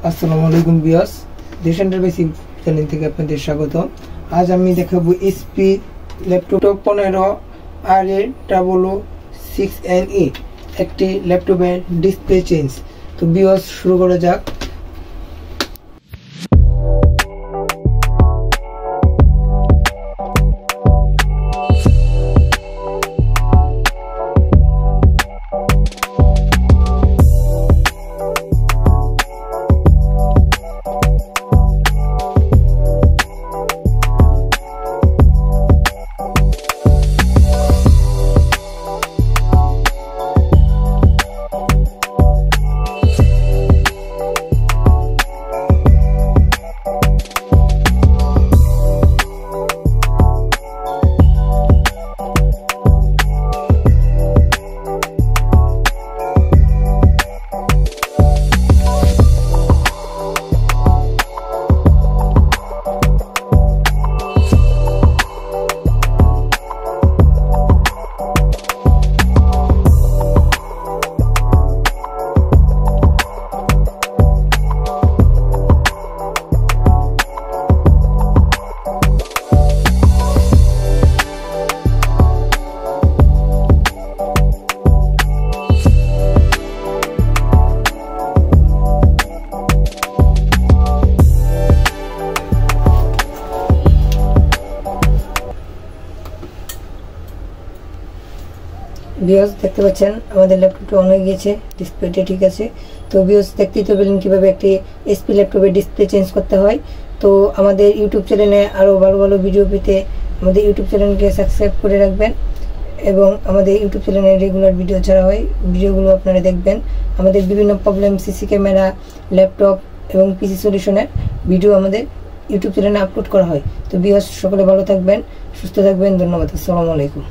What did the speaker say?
আসসালামু আলাইকুম ভিউয়ার্স, দেশ বেসিক চ্যানেল থেকে আপনাদের স্বাগত। আজ আমি দেখাবো এইচপি ল্যাপটপ 15 RA6NE একটি ল্যাপটপের ডিসপ্লে চেঞ্জ। তো ভিউয়ার্স, শুরু করা যাক। ভিউয়ার্স, দেখতে পাচ্ছেন আমাদের ল্যাপটপটা অন হয়ে গিয়েছে, ডিসপ্লেটা ঠিক আছে। তো ভিউয়ার্স, দেখতেই তো পেলেন কিভাবে একটি এইচপি ল্যাপটপের ডিসপ্লে চেঞ্জ করতে হয়। তো আমাদের ইউটিউব চ্যানেলে আরও ভালো ভালো ভিডিও পেতে আমাদের ইউটিউব চ্যানেলকে সাবস্ক্রাইব করে রাখবেন এবং আমাদের ইউটিউব চ্যানেলে রেগুলার ভিডিও ছাড়া হয়, ভিডিওগুলো আপনারা দেখবেন। আমাদের বিভিন্ন প্রবলেম, সিসি ক্যামেরা, ল্যাপটপ এবং পিসি সলিউশনের ভিডিও আমাদের ইউটিউব চ্যানেলে আপলোড করা হয়। তো ভিউয়ার্স, সকলে ভালো থাকবেন, সুস্থ থাকবেন। ধন্যবাদ। আসসালামু আলাইকুম।